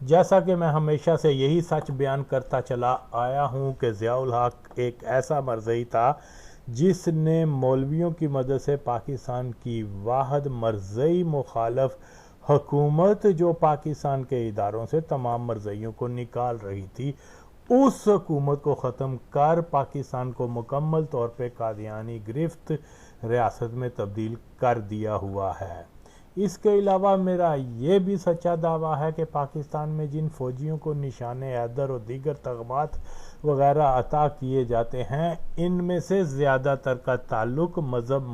جیسا کہ میں ہمیشہ سے یہی سچ بیان کرتا چلا آیا ہوں کہ ضیاء الحق ایک ایسا مرزئی تھا جس نے مولویوں کی مدد سے پاکستان کی واحد مرزئی مخالف حکومت جو پاکستان کے اداروں سے تمام مرزئیوں کو نکال رہی تھی، اس حکومت کو ختم کر پاکستان کو مکمل طور پہ قادیانی گرفت ریاست میں تبدیل کر دیا ہوا ہے۔ اس کے علاوہ میرا یہ بھی سچا دعویٰ ہے کہ پاکستان میں جن فوجیوں کو نشان حیدر اور دیگر تغمات وغیرہ عطا کیے جاتے ہیں، ان میں سے زیادہ تر کا تعلق مذہب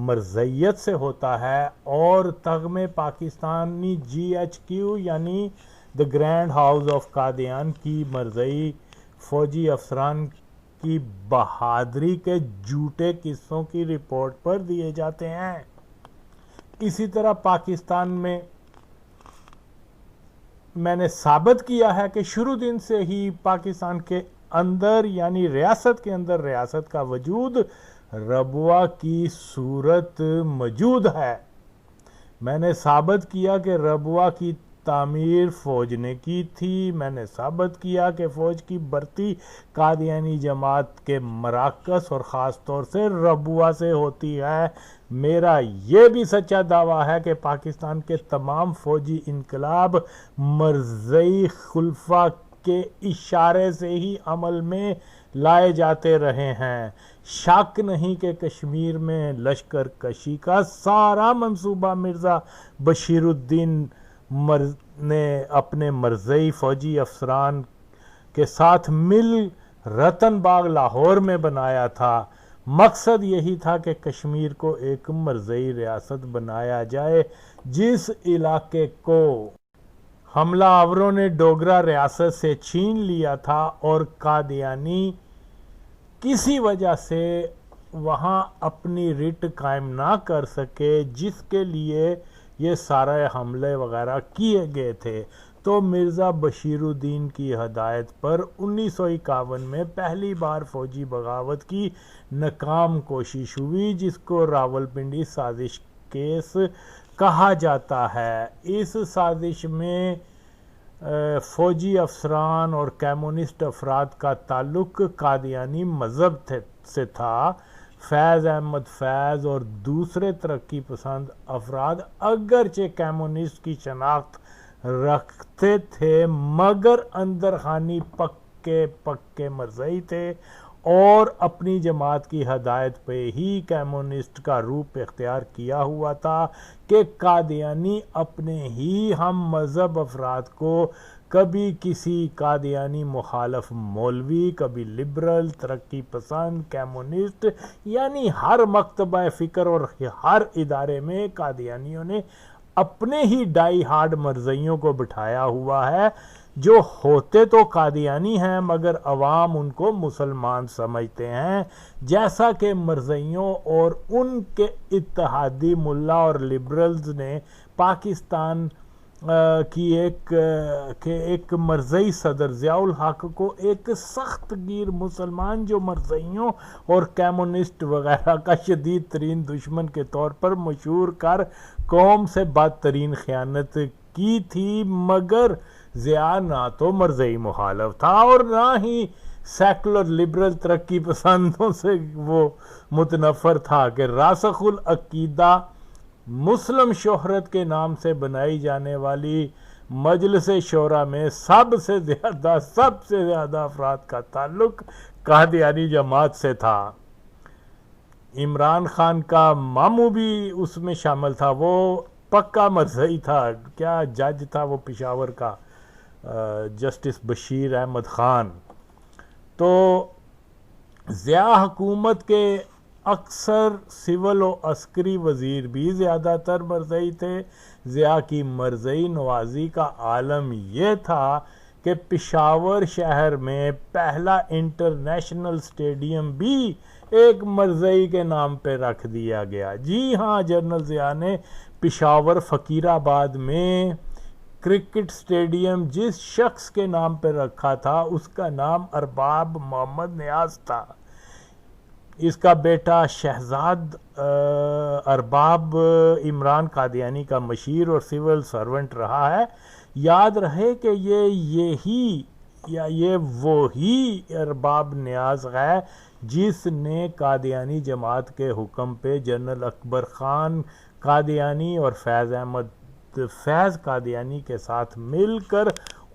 مرزیت سے ہوتا ہے، اور تغمے پاکستانی جی ایچ کیو یعنی دی گرینڈ ہاؤس آف قادیان کی مرزئی فوجی افسران کی بہادری کے جھوٹے قصوں کی رپورٹ پر دیے جاتے ہیں۔ اسی طرح پاکستان میں نے ثابت کیا ہے کہ شروع دن سے ہی پاکستان کے اندر یعنی ریاست کے اندر ریاست کا وجود ربوہ کی صورت موجود ہے۔ میں نے ثابت کیا کہ ربوہ کی تعمیر فوج نے کی تھی۔ میں نے ثابت کیا کہ فوج کی بھرتی قادیانی جماعت کے مراکز اور خاص طور سے ربوہ سے ہوتی ہے۔ میرا یہ بھی سچا دعویٰ ہے کہ پاکستان کے تمام فوجی انقلاب مرزئی خلفاء کے اشارے سے ہی عمل میں لائے جاتے رہے ہیں۔ شک نہیں کہ کشمیر میں لشکر کشی کا سارا منصوبہ مرزا بشیر الدین نے اپنے مرزئی فوجی افسران کے ساتھ مل رتن باغ لاہور میں بنایا تھا۔ مقصد یہی تھا کہ کشمیر کو ایک مرزئی ریاست بنایا جائے، جس علاقے کو حملہ آوروں نے ڈوگرا ریاست سے چھین لیا تھا اور قادیانی کسی وجہ سے وہاں اپنی رٹ قائم نہ کر سکے، جس کے لیے یہ سارے حملے وغیرہ کیے گئے تھے۔ تو مرزا بشیر الدین کی ہدایت پر 1951 میں پہلی بار فوجی بغاوت کی ناکام کوشش ہوئی، جس کو راولپنڈی سازش کیس کہا جاتا ہے۔ اس سازش میں فوجی افسران اور کمیونسٹ افراد کا تعلق قادیانی مذہب سے تھا۔ فیض احمد فیض اور دوسرے ترقی پسند افراد اگرچہ کمیونسٹ کی شناخت رکھتے تھے، مگر اندر خانی پکے مرزئی تھے اور اپنی جماعت کی ہدایت پہ ہی کمیونسٹ کا روپ اختیار کیا ہوا تھا کہ قادیانی اپنے ہی ہم مذہب افراد کو کبھی کسی قادیانی مخالف مولوی، کبھی لبرل، ترقی پسند، کمیونسٹ، یعنی ہر مکتبہ فکر اور ہر ادارے میں قادیانیوں نے اپنے ہی ڈائی ہارڈ مرزئیوں کو بٹھایا ہوا ہے، جو ہوتے تو قادیانی ہیں مگر عوام ان کو مسلمان سمجھتے ہیں، جیسا کہ مرزئیوں اور ان کے اتحادی ملا اور لبرلز نے پاکستان کی ایک مرزئی صدر ضیاء الحق کو ایک سخت گیر مسلمان جو مرزئیوں اور کمیونسٹ وغیرہ کا شدید ترین دشمن کے طور پر مشہور کر قوم سے بدترین خیانت کی تھی۔ مگر ضیاء نہ تو مرزئی مخالف تھا اور نہ ہی سیکولر لبرل ترقی پسندوں سے وہ متنفر تھا کہ راسخ العقیدہ مسلم شہرت کے نام سے بنائی جانے والی مجلس شورا میں سب سے زیادہ افراد کا تعلق قادیانی جماعت سے تھا۔ عمران خان کا ماموں بھی اس میں شامل تھا، وہ پکا مرزئی تھا، کیا جج تھا وہ پشاور کا، جسٹس بشیر احمد خان۔ تو ضیاء حکومت کے اکثر سول و عسکری وزیر بھی زیادہ تر مرزئی تھے۔ ضیاء کی مرزئی نوازی کا عالم یہ تھا کہ پشاور شہر میں پہلا انٹرنیشنل اسٹیڈیم بھی ایک مرزئی کے نام پہ رکھ دیا گیا۔ جی ہاں، جنرل ضیاء نے پشاور فقیر آباد میں کرکٹ اسٹیڈیم جس شخص کے نام پہ رکھا تھا اس کا نام ارباب محمد نیاز تھا۔ اس کا بیٹا شہزاد ارباب عمران قادیانی کا مشیر اور سول سرونٹ رہا ہے۔ یاد رہے کہ یہی یا یہ وہی ارباب نیاز ہے جس نے قادیانی جماعت کے حکم پہ جنرل اکبر خان قادیانی اور فیض قادیانی کے ساتھ مل کر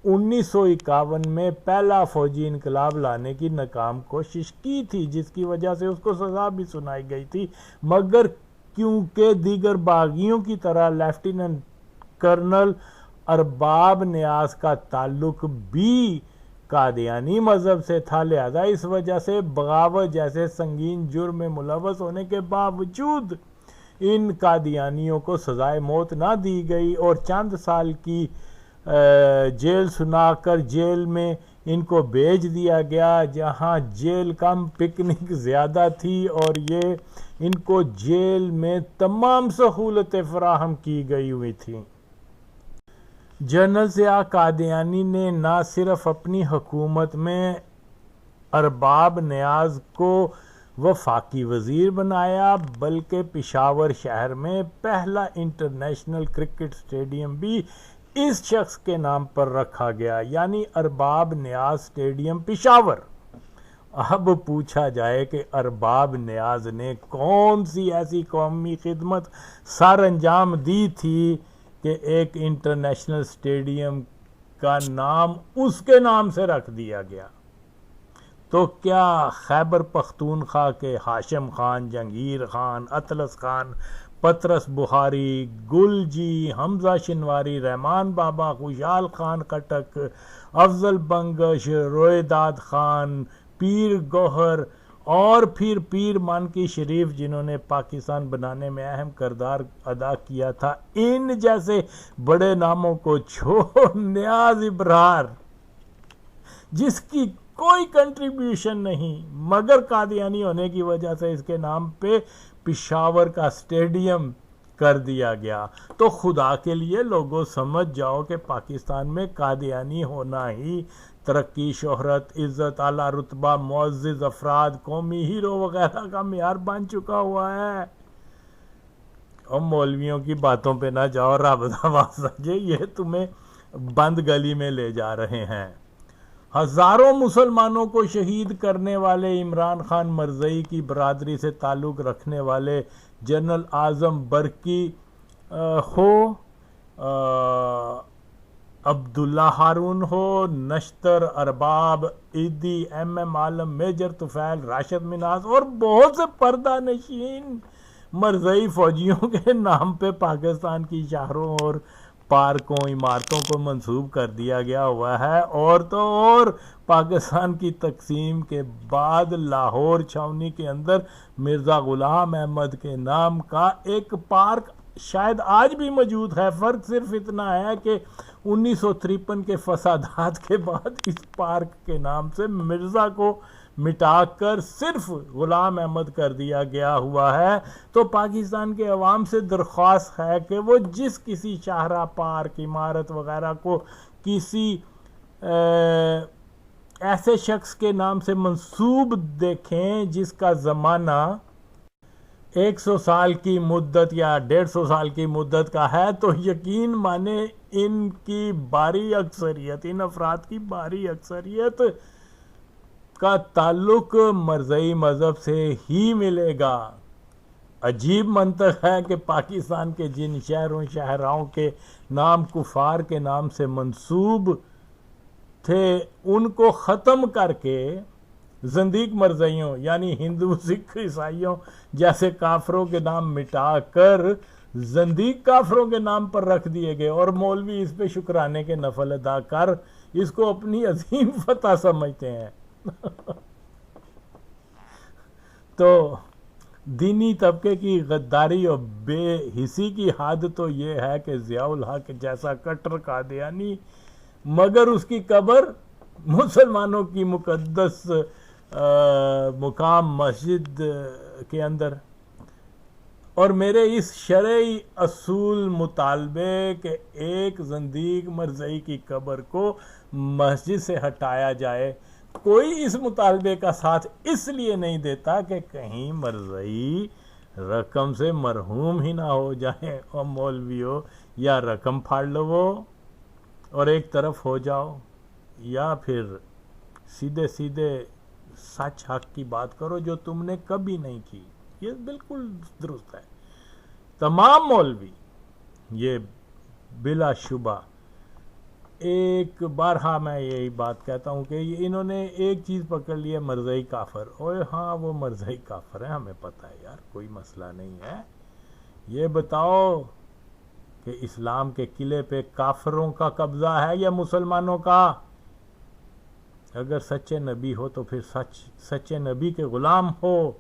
1951 میں پہلا فوجی انقلاب لانے کی ناکام کوشش کی تھی، جس کی وجہ سے اس کو سزا بھی سنائی گئی تھی، مگر کیونکہ دیگر باغیوں کی طرح لیفٹیننٹ کرنل ارباب نیاز کا تعلق بھی قادیانی مذہب سے تھا، لہذا اس وجہ سے بغاوت جیسے سنگین جرم میں ملوث ہونے کے باوجود ان قادیانیوں کو سزائے موت نہ دی گئی اور چند سال کی جیل سنا کر جیل میں ان کو بھیج دیا گیا، جہاں جیل کم پکنک زیادہ تھی اور یہ ان کو جیل میں تمام سہولتیں فراہم کی گئی ہوئی تھیں۔ جنرل ضیاء قادیانی نے نہ صرف اپنی حکومت میں ارباب نیاز کو وفاقی وزیر بنایا بلکہ پشاور شہر میں پہلا انٹرنیشنل کرکٹ اسٹیڈیم بھی اس شخص کے نام پر رکھا گیا، یعنی ارباب نیاز اسٹیڈیم پشاور۔ اب پوچھا جائے کہ ارباب نیاز نے کون سی ایسی قومی خدمت سر انجام دی تھی کہ ایک انٹرنیشنل اسٹیڈیم کا نام اس کے نام سے رکھ دیا گیا؟ تو کیا خیبر پختونخوا کے ہاشم خان، جہانگیر خان، اطلس خان، پطرس بخاری، گل جی، حمزہ شنواری، رحمان بابا، خوشحال خان خٹک، افضل بنگش، رویداد خان، پیر گوہر اور پھر پیر مانکی شریف جنہوں نے پاکستان بنانے میں اہم کردار ادا کیا تھا، ان جیسے بڑے ناموں کو چھوڑ نیاز ابرار جس کی کوئی کنٹریبیوشن نہیں مگر قادیانی ہونے کی وجہ سے اس کے نام پہ پشاور کا اسٹیڈیم کر دیا گیا، تو خدا کے لیے لوگوں سمجھ جاؤ کہ پاکستان میں قادیانی ہونا ہی ترقی، شہرت، عزت، اعلیٰ رتبہ، معزز افراد، قومی ہیرو وغیرہ کا معیار بن چکا ہوا ہے۔ اور مولویوں کی باتوں پہ نہ جاؤ، رب دا واسطہ جی، یہ تمہیں بند گلی میں لے جا رہے ہیں۔ ہزاروں مسلمانوں کو شہید کرنے والے عمران خان مرزئی کی برادری سے تعلق رکھنے والے جنرل اعظم برکی ہو، عبداللہ ہارون ہو، نشتر ارباب، ایدی، ایم عالم، میجر طفیل، راشد مناز اور بہت سے پردہ نشین مرزئی فوجیوں کے نام پہ پاکستان کی شہروں اور پارکوں، عمارتوں کو منسوب کر دیا گیا ہوا ہے، اور تو اور پاکستان کی تقسیم کے بعد لاہور چھاؤنی کے اندر مرزا غلام احمد کے نام کا ایک پارک شاید آج بھی موجود ہے۔ فرق صرف اتنا ہے کہ 1953 کے فسادات کے بعد اس پارک کے نام سے مرزا کو مٹا کر صرف غلام احمد کر دیا گیا ہوا ہے۔ تو پاکستان کے عوام سے درخواست ہے کہ وہ جس کسی شاہراہ، پارک، عمارت وغیرہ کو کسی ایسے شخص کے نام سے منسوب دیکھیں جس کا زمانہ 100 سال کی مدت یا 150 سال کی مدت کا ہے، تو یقین مانے ان کی باری اکثریت، ان افراد کی باری اکثریت کا تعلق مرزئی مذہب سے ہی ملے گا۔ عجیب منطق ہے کہ پاکستان کے جن شہروں شہراؤں کے نام کفار کے نام سے منسوب تھے ان کو ختم کر کے زندیق مرزئیوں یعنی ہندو، سکھ، عیسائیوں جیسے کافروں کے نام مٹا کر زندیق کافروں کے نام پر رکھ دیے گئے، اور مولوی اس پہ شکرانے کے نفل ادا کر اس کو اپنی عظیم فتح سمجھتے ہیں۔ تو دینی طبقے کی غداری اور بے حسی کی حد تو یہ ہے کہ ضیاء الحق جیسا کٹر قادیانی مگر اس کی قبر مسلمانوں کی مقدس مقام مسجد کے اندر، اور میرے اس شرعی اصول مطالبے کہ ایک زندیق مرزئی کی قبر کو مسجد سے ہٹایا جائے، کوئی اس مطالبے کا ساتھ اس لیے نہیں دیتا کہ کہیں مرزئی رقم سے مرحوم ہی نہ ہو جائیں، اور مولویوں یا رقم پھاڑ لو، اور ایک طرف ہو جاؤ، یا پھر سیدھے سیدھے سچ حق کی بات کرو جو تم نے کبھی نہیں کی. یہ بالکل درست ہے. تمام مولوی یہ بلا شبہ ایک بارہا میں یہی بات کہتا ہوں کہ انہوں نے ایک چیز پکڑ لی ہے، مرزائی کافر. اوے ہاں وہ مرزائی کافر ہے، ہمیں پتہ ہے یار، کوئی مسئلہ نہیں ہے. یہ بتاؤ کہ اسلام کے قلعے پہ کافروں کا قبضہ ہے یا مسلمانوں کا؟ اگر سچے نبی ہو تو پھر سچے نبی کے غلام ہو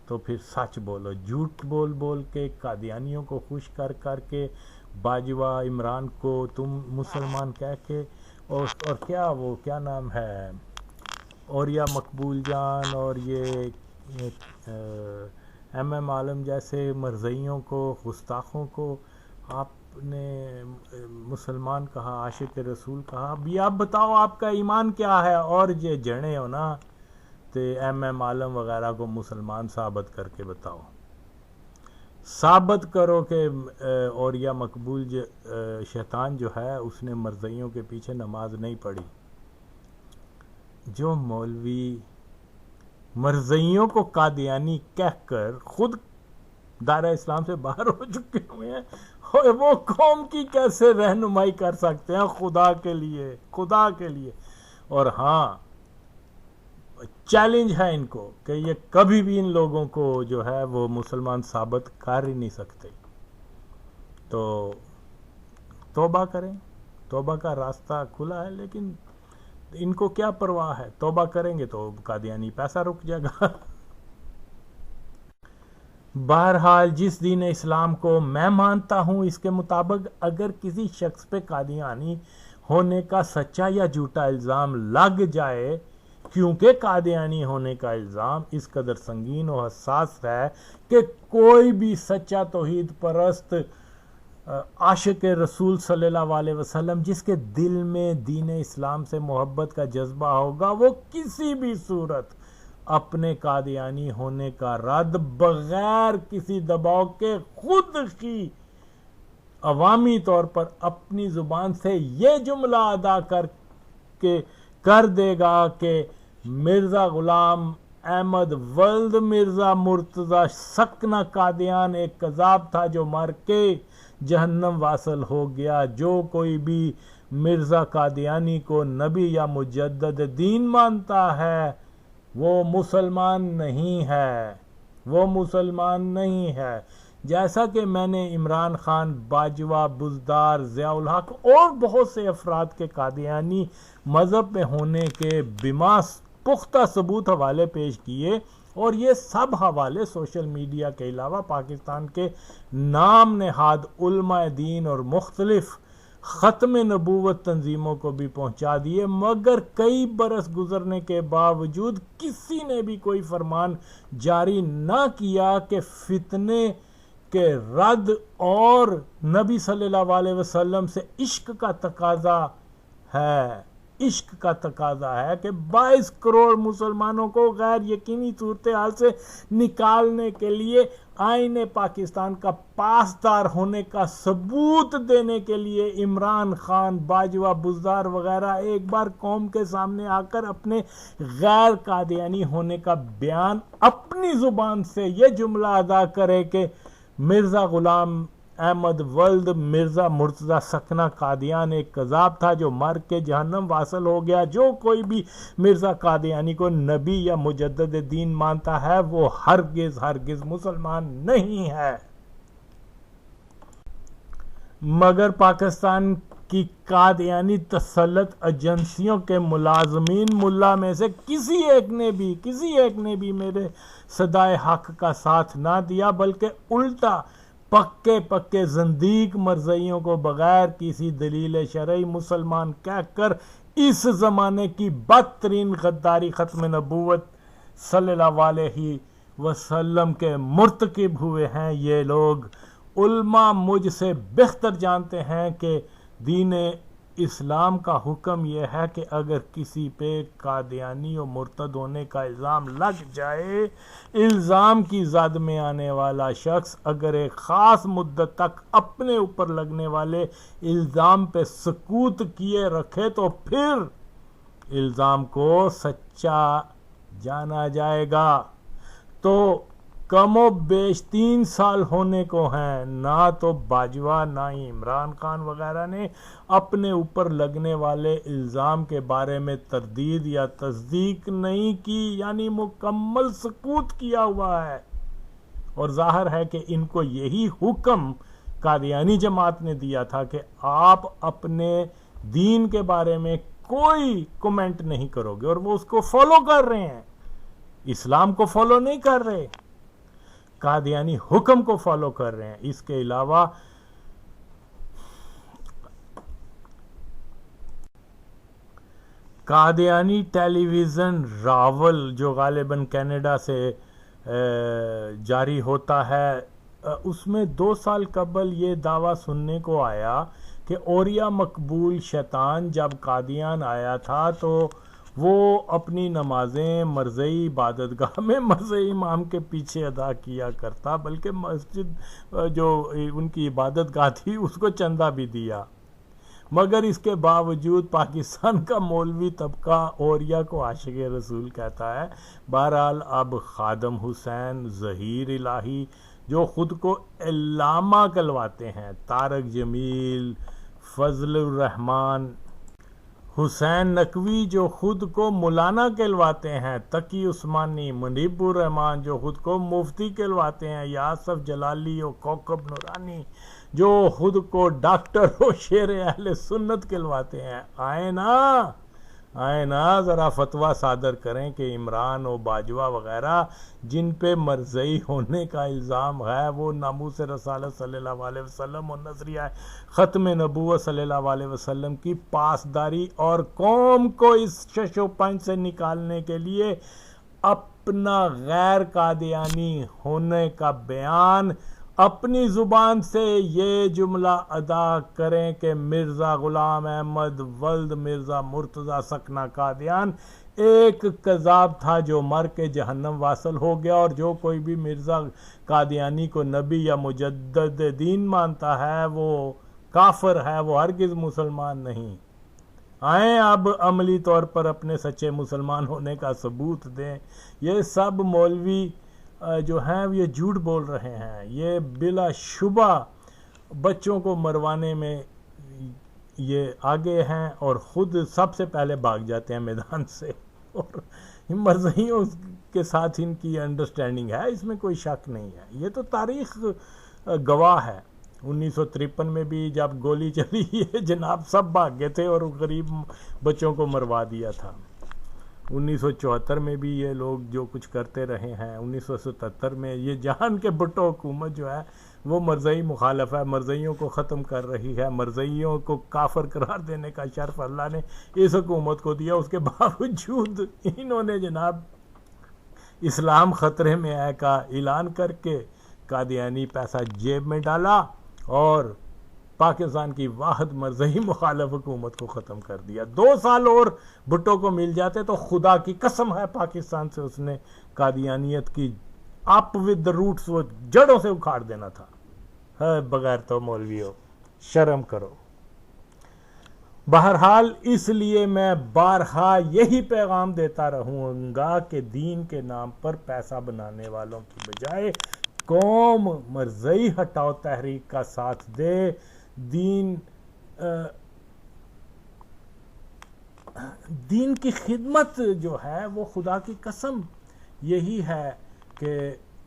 تو پھر سچ بولو. جھوٹ بول بول کے، قادیانیوں کو خوش کر کر کے، باجوہ عمران کو تم مسلمان کہہ کے، اور کیا نام ہے، اور یا مقبول جان اور یہ ایم عالم جیسے مرزائیوں کو، گستاخوں کو آپ نے مسلمان کہا، عاشق رسول کہا. بھی آپ بتاؤ آپ کا ایمان کیا ہے، اور یہ جڑے ہو نا تو ایم عالم وغیرہ کو مسلمان ثابت کر کے بتاؤ. ثابت کرو کہ اور یا مقبول شیطان جو ہے اس نے مرزائیوں کے پیچھے نماز نہیں پڑھی. جو مولوی مرزائیوں کو قادیانی کہہ کر خود دائرہ اسلام سے باہر ہو چکے ہوئے ہیں، وہ قوم کی کیسے رہنمائی کر سکتے ہیں خدا کے لیے. اور ہاں چیلنج ہے ان کو کہ یہ کبھی بھی ان لوگوں کو جو ہے وہ مسلمان ثابت کر ہی نہیں سکتے. تو توبہ کریں، توبہ کا راستہ کھلا ہے، لیکن ان کو کیا پرواہ ہے، توبہ کریں گے تو قادیانی پیسہ رک جائے گا. بہرحال جس دین اسلام کو میں مانتا ہوں اس کے مطابق اگر کسی شخص پہ قادیانی ہونے کا سچا یا جھوٹا الزام لگ جائے، کیونکہ قادیانی ہونے کا الزام اس قدر سنگین و حساس ہے کہ کوئی بھی سچا توحید پرست عاشق رسول صلی اللہ علیہ وسلم جس کے دل میں دین اسلام سے محبت کا جذبہ ہوگا، وہ کسی بھی صورت اپنے قادیانی ہونے کا رد بغیر کسی دباؤ کے خود ہی عوامی طور پر اپنی زبان سے یہ جملہ ادا کر دے گا کہ مرزا غلام احمد ولد مرزا مرتضی سکنہ قادیان ایک کذاب تھا جو مر کے جہنم واصل ہو گیا. جو کوئی بھی مرزا قادیانی کو نبی یا مجدد دین مانتا ہے وہ مسلمان نہیں ہے. جیسا کہ میں نے عمران خان، باجوہ، بزدار، ضیاء الحق اور بہت سے افراد کے قادیانی مذہب میں ہونے کے بما پختہ ثبوت حوالے پیش کیے، اور یہ سب حوالے سوشل میڈیا کے علاوہ پاکستان کے نام نہاد علماء دین اور مختلف ختم نبوت تنظیموں کو بھی پہنچا دیے، مگر کئی برس گزرنے کے باوجود کسی نے بھی کوئی فرمان جاری نہ کیا کہ فتنے کے رد اور نبی صلی اللہ علیہ وسلم سے عشق کا تقاضا ہے کہ 22 کروڑ مسلمانوں کو غیر یقینی صورتحال سے نکالنے کے لیے آئین پاکستان کا پاسدار ہونے کا ثبوت دینے کے لیے عمران خان، باجوہ، بزدار وغیرہ ایک بار قوم کے سامنے آ کر اپنے غیر قادیانی ہونے کا بیان اپنی زبان سے یہ جملہ ادا کرے کہ مرزا غلام احمد ولد مرزا مرتضی سکنہ قادیان ایک کذاب تھا جو مر کے جہنم واصل ہو گیا. جو کوئی بھی مرزا قادیانی کو نبی یا مجدد دین مانتا ہے وہ ہرگز مسلمان نہیں ہے. مگر پاکستان کی قادیانی تسلط ایجنسیوں کے ملازمین ملا میں سے کسی ایک نے بھی میرے صدائے حق کا ساتھ نہ دیا، بلکہ الٹا پکے زندیق مرزائیوں کو بغیر کسی دلیل شرعی مسلمان کہہ کر اس زمانے کی بدترین غداری ختم نبوت صلی اللہ علیہ وسلم کے مرتکب ہوئے ہیں. یہ لوگ علماء مجھ سے بہتر جانتے ہیں کہ دین اسلام کا حکم یہ ہے کہ اگر کسی پہ قادیانی و مرتد ہونے کا الزام لگ جائے، الزام کی زد میں آنے والا شخص اگر ایک خاص مدت تک اپنے اوپر لگنے والے الزام پہ سکوت کیے رکھے تو پھر الزام کو سچا جانا جائے گا۔ تو کم و بیش 3 سال ہونے کو ہیں، نہ تو باجوہ نہ ہی عمران خان وغیرہ نے اپنے اوپر لگنے والے الزام کے بارے میں تردید یا تصدیق نہیں کی، یعنی مکمل سکوت کیا ہوا ہے۔ اور ظاہر ہے کہ ان کو یہی حکم قادیانی جماعت نے دیا تھا کہ آپ اپنے دین کے بارے میں کوئی کومنٹ نہیں کرو گے، اور وہ اس کو فالو کر رہے ہیں، اسلام کو فالو نہیں کر رہے، قادیانی حکم کو فالو کر رہے ہیں۔ اس کے علاوہ قادیانی ٹیلی ویژن راول جو غالباً کینیڈا سے جاری ہوتا ہے، اس میں 2 سال قبل یہ دعویٰ سننے کو آیا کہ اوریا مقبول شیطان جب قادیان آیا تھا تو وہ اپنی نمازیں مرزئی عبادت گاہ میں مرزئی امام کے پیچھے ادا کیا کرتا، بلکہ مسجد جو ان کی عبادت گاہ تھی اس کو چندہ بھی دیا، مگر اس کے باوجود پاکستان کا مولوی طبقہ اوریا کو عاشق رسول کہتا ہے۔ بہرحال اب خادم حسین، ظہیر الہی جو خود کو علامہ کہلواتے ہیں، طارق جمیل، فضل الرحمان، حسین نقوی جو خود کو مولانا کہلواتے ہیں، تقی عثمانی، منیب الرحمان جو خود کو مفتی کہلواتے ہیں، یاسف جلالی و کوکب نورانی جو خود کو ڈاکٹر و شیر اہل سنت کہلواتے ہیں، آئیں نا ذرا فتویٰ صادر کریں کہ عمران و باجوہ وغیرہ جن پہ مرزئی ہونے کا الزام ہے وہ ناموس رسالت صلی اللہ علیہ وسلم اور نظریہ ختم نبوت صلی اللہ علیہ وسلم کی پاسداری اور قوم کو اس شش و پنج سے نکالنے کے لیے اپنا غیر قادیانی ہونے کا بیان اپنی زبان سے یہ جملہ ادا کریں کہ مرزا غلام احمد ولد مرزا مرتضی سکنہ قادیان ایک کذاب تھا جو مر کے جہنم واصل ہو گیا، اور جو کوئی بھی مرزا قادیانی کو نبی یا مجدد دین مانتا ہے وہ کافر ہے، وہ ہرگز مسلمان نہیں۔ آئیں اب عملی طور پر اپنے سچے مسلمان ہونے کا ثبوت دیں۔ یہ سب مولوی جو ہیں یہ جھوٹ بول رہے ہیں، یہ بلا شبہ بچوں کو مروانے میں یہ آگے ہیں اور خود سب سے پہلے بھاگ جاتے ہیں میدان سے، اور مرزائیوں کے ساتھ ان کی انڈرسٹینڈنگ ہے، اس میں کوئی شک نہیں ہے، یہ تو تاریخ گواہ ہے۔ 1953 میں بھی جب گولی چلی یہ جناب سب بھاگ گئے تھے اور غریب بچوں کو مروا دیا تھا۔ 1974 میں بھی یہ لوگ جو کچھ کرتے رہے ہیں۔ 1977 میں یہ جہان کے بھٹو حکومت جو ہے وہ مرزئی مخالف ہے، مرزئیوں کو ختم کر رہی ہے، مرزئیوں کو کافر قرار دینے کا شرف اللہ نے اس حکومت کو دیا، اس کے باوجود انہوں نے جناب اسلام خطرے میں ہے کا اعلان کر کے قادیانی پیسہ جیب میں ڈالا اور پاکستان کی واحد مرزئی مخالف حکومت کو ختم کر دیا۔ 2 سال اور بھٹو کو مل جاتے تو خدا کی قسم ہے پاکستان سے اس نے قادیانیت کی اپ ود دا روٹس وہ جڑوں سے اکھاڑ دینا تھا۔ بغیر تو مولویوں شرم کرو۔ بہرحال اس لیے میں بارہا یہی پیغام دیتا رہوں گا کہ دین کے نام پر پیسہ بنانے والوں کی بجائے قوم مرزئی ہٹاؤ تحریک کا ساتھ دے۔ دین کی خدمت جو ہے وہ خدا کی قسم یہی ہے کہ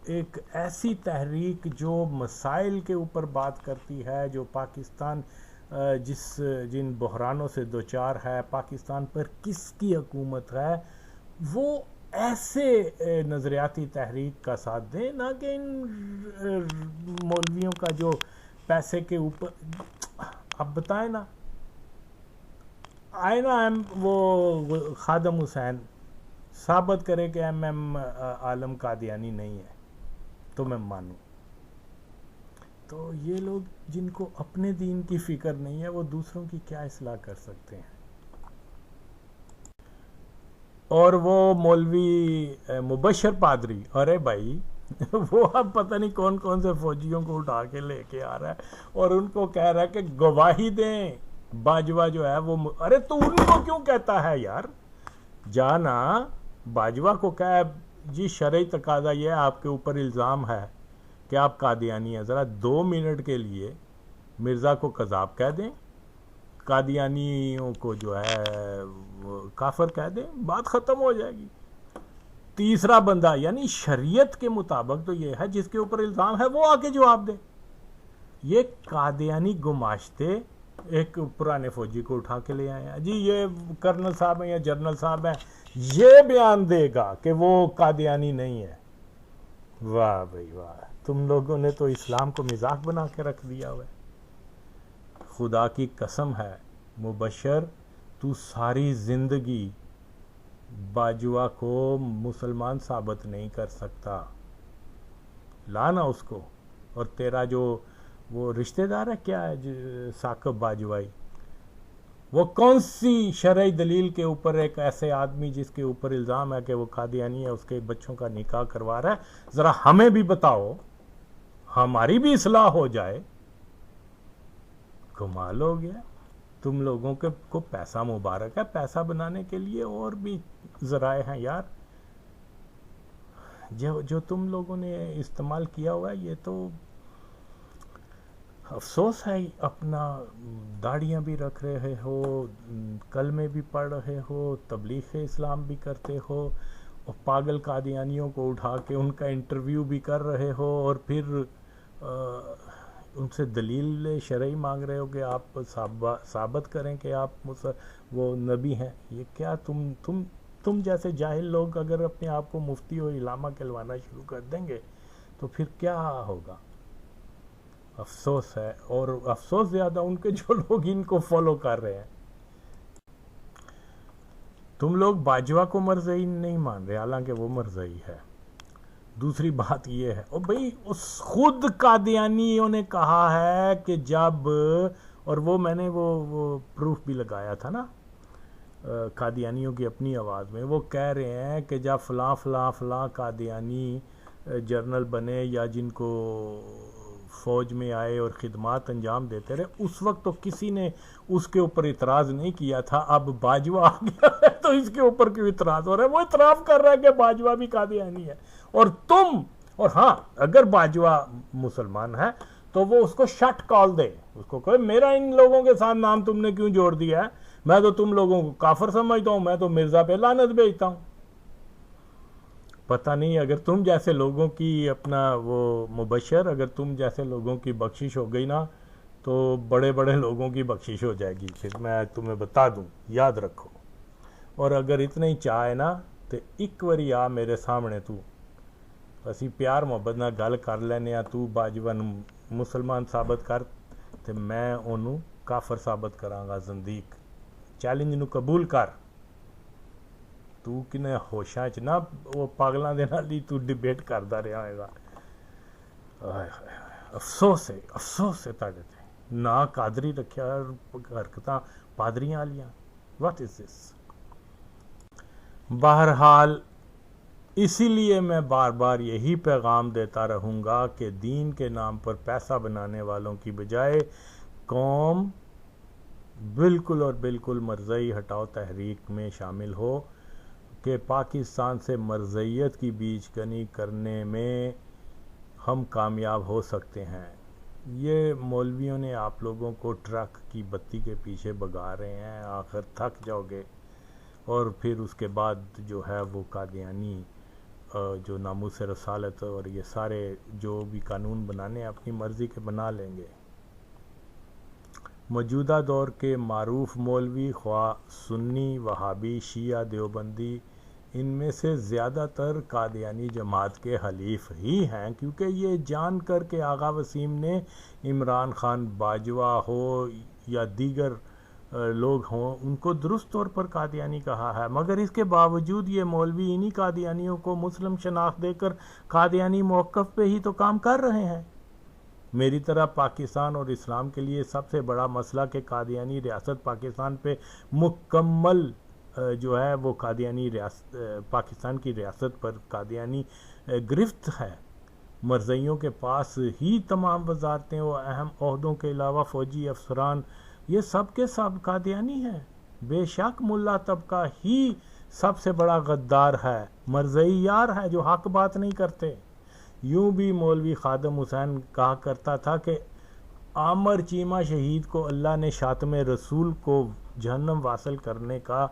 ایک ایسی تحریک جو مسائل کے اوپر بات کرتی ہے، جو پاکستان جن بحرانوں سے دوچار ہے، پاکستان پر کس کی حکومت ہے، وہ ایسے نظریاتی تحریک کا ساتھ دیں، نہ کہ ان مولویوں کا جو پیسے کے اوپر۔ اب بتائیں نا، آئے نا وہ خادم حسین ثابت کرے کہ ایم عالم قادیانی نہیں ہے تو میں مانوں۔ تو یہ لوگ جن کو اپنے دین کی فکر نہیں ہے وہ دوسروں کی کیا اصلاح کر سکتے ہیں؟ اور وہ مولوی مبشر پادری، ارے بھائی وہ اب پتہ نہیں کون کون سے فوجیوں کو اٹھا کے لے کے آ رہا ہے اور ان کو کہہ رہا ہے کہ گواہی دیں باجوہ جو ہے وہ ارے تو ان کو کیوں کہتا ہے یار؟ جانا باجوہ کو کہے جی شرعی تقاضا یہ آپ کے اوپر الزام ہے کہ آپ قادیانی ہیں، ذرا 2 منٹ کے لیے مرزا کو قذاب کہہ دیں، قادیانیوں کو جو ہے کافر کہہ دیں، بات ختم ہو جائے گی۔ تیسرا بندہ یعنی شریعت کے مطابق تو یہ ہے جس کے اوپر الزام ہے وہ آ کے جواب دے۔ یہ قادیانی گماشتے ایک پرانے فوجی کو اٹھا کے لے آئے ہیں، جی یہ کرنل صاحب ہیں یا جنرل صاحب ہیں، یہ بیان دے گا کہ وہ قادیانی نہیں ہے۔ واہ بھائی واہ، تم لوگوں نے تو اسلام کو مذاق بنا کے رکھ دیا ہوا ہے۔ خدا کی قسم ہے مبشر، تو ساری زندگی باجوہ کو مسلمان ثابت نہیں کر سکتا، لانا اس کو۔ اور تیرا جو وہ رشتہ دار ہے کیا ہے ثاقب باجوائی، وہ کون سی شرعی دلیل کے اوپر ایک ایسے آدمی جس کے اوپر الزام ہے کہ وہ قادیانی ہے اس کے بچوں کا نکاح کروا رہا ہے؟ ذرا ہمیں بھی بتاؤ، ہماری بھی اصلاح ہو جائے۔ کمال ہو گیا، تم لوگوں کو پیسہ مبارک ہے، پیسہ بنانے کے لیے اور بھی ذرائع ہیں یار، جو تم لوگوں نے استعمال کیا ہوا ہے۔ یہ تو افسوس ہے، اپنا داڑیاں بھی رکھ رہے ہو، کلمے بھی پڑھ رہے ہو، تبلیغ اسلام بھی کرتے ہو، اور پاگل قادیانیوں کو اٹھا کے ان کا انٹرویو بھی کر رہے ہو، اور پھر ان سے دلیل شرعی مانگ رہے ہو کہ آپ ثابت کریں کہ آپ وہ نبی ہیں۔ یہ کیا تم جیسے جاہل لوگ اگر اپنے آپ کو مفتی و علامہ کہلوانا شروع کر دیں گے تو پھر کیا ہوگا؟ افسوس ہے، اور افسوس زیادہ ان کے جو لوگ ان کو فالو کر رہے ہیں۔ تم لوگ باجوہ کو مرزئی نہیں مان رہے، حالانکہ وہ مرزئی ہے۔ دوسری بات یہ ہے، اور بھئی اس خود قادیانیوں نے کہا ہے کہ جب، اور وہ میں نے وہ پروف بھی لگایا تھا نا قادیانیوں کی اپنی آواز میں، وہ کہہ رہے ہیں کہ جب فلاں فلاں فلاں قادیانی جرنل بنے یا جن کو فوج میں آئے اور خدمات انجام دیتے رہے، اس وقت تو کسی نے اس کے اوپر اعتراض نہیں کیا تھا، اب باجوہ آ گیا ہے تو اس کے اوپر کیوں اعتراض ہو رہا ہے؟ وہ اعتراف کر رہا ہے کہ باجوہ بھی قادیانی ہے، اور ہاں اگر باجوہ مسلمان ہے تو وہ اس کو شٹ کال دے، اس کو کہے میرا ان لوگوں کے ساتھ نام تم نے کیوں جوڑ دیا ہے، میں تو تم لوگوں کو کافر سمجھتا ہوں، میں تو مرزا پہ لعنت بھیجتا ہوں۔ پتہ نہیں اگر تم جیسے لوگوں کی اپنا وہ مبشر، اگر تم جیسے لوگوں کی بخشش ہو گئی نا تو بڑے بڑے لوگوں کی بخشش ہو جائے گی، پھر میں تمہیں بتا دوں، یاد رکھو۔ اور اگر اتنا ہی چاہے نا تو ایک واری آ میرے سامنے، تو اسی پیار محبت نہ گل کر لینے آ، تو باجوہ مسلمان ثابت کر تو میں انہوں کافر ثابت کراں گا، زندیق۔ چیلنج نو قبول کر، تو کنے ہوشاں چ نہ وہ پاگلاں دے نال ہی تو ڈیبیٹ کردا رہا ہے گا۔ افسوس ہے تاڈے تے، نہ قادری رکھیا حرکتاں پادریاں والیاں، واٹ از دس؟ بہرحال اسی لیے میں بار بار یہی پیغام دیتا رہوں گا کہ دین کے نام پر پیسہ بنانے والوں کی بجائے قوم بالکل اور بالکل مرزئی ہٹاؤ تحریک میں شامل ہو، کہ پاکستان سے مرزیت کی بیج کنی کرنے میں ہم کامیاب ہو سکتے ہیں۔ یہ مولویوں نے آپ لوگوں کو ٹرک کی بتی کے پیچھے بگا رہے ہیں، آخر تھک جاؤ گے، اور پھر اس کے بعد جو ہے وہ قادیانی جو ناموس رسالت اور یہ سارے جو بھی قانون بنانے ہیں اپنی مرضی کے بنا لیں گے۔ موجودہ دور کے معروف مولوی، خواہ سنی، وہابی، شیعہ، دیوبندی، ان میں سے زیادہ تر قادیانی جماعت کے حلیف ہی ہیں، کیونکہ یہ جان کر کے آغا وسیم نے عمران خان باجوہ ہو یا دیگر لوگ ہوں ان کو درست طور پر قادیانی کہا ہے، مگر اس کے باوجود یہ مولوی انہی قادیانیوں کو مسلم شناخت دے کر قادیانی موقف پہ ہی تو کام کر رہے ہیں۔ میری طرح پاکستان اور اسلام کے لیے سب سے بڑا مسئلہ کہ قادیانی ریاست پاکستان پہ مکمل جو ہے وہ قادیانی ریاست پاکستان کی ریاست پر قادیانی گرفت ہے۔ مرزائیوں کے پاس ہی تمام وزارتیں و اہم عہدوں کے علاوہ فوجی افسران یہ سب کے سب قادیانی ہیں۔ بے شک ملا طبقہ ہی سب سے بڑا غدار ہے، مرزائی یار ہے جو حق بات نہیں کرتے۔ یوں بھی مولوی خادم حسین کہا کرتا تھا کہ عامر چیمہ شہید کو اللہ نے شاتم رسول کو جہنم واصل کرنے کا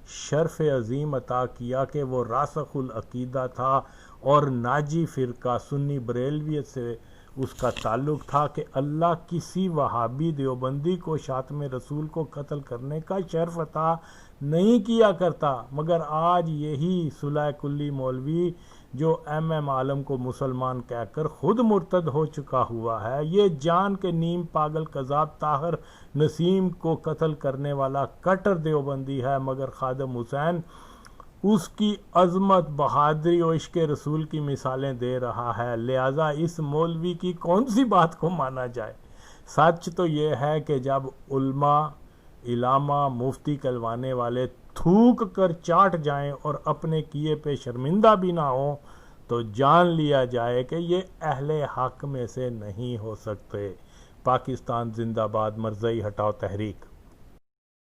شرف عظیم عطا کیا کہ وہ راسخ العقیدہ تھا اور ناجی فرقہ سنی بریلویت سے اس کا تعلق تھا کہ اللہ کسی وہابی دیوبندی کو شاتم رسول کو قتل کرنے کا شرف عطا نہیں کیا کرتا، مگر آج یہی صلح کلی مولوی جو ایم عالم کو مسلمان کہہ کر خود مرتد ہو چکا ہوا ہے، یہ جان کے نیم پاگل قذاب طاہر نسیم کو قتل کرنے والا کٹر دیوبندی ہے، مگر خادم حسین اس کی عظمت، بہادری و عشق رسول کی مثالیں دے رہا ہے، لہذا اس مولوی کی کون سی بات کو مانا جائے؟ سچ تو یہ ہے کہ جب علماء، علامہ، مفتی کہلوانے والے تھوک کر چاٹ جائیں اور اپنے کیے پہ شرمندہ بھی نہ ہوں تو جان لیا جائے کہ یہ اہل حق میں سے نہیں ہو سکتے۔ پاکستان زندہ باد، مرزائی ہٹاؤ تحریک۔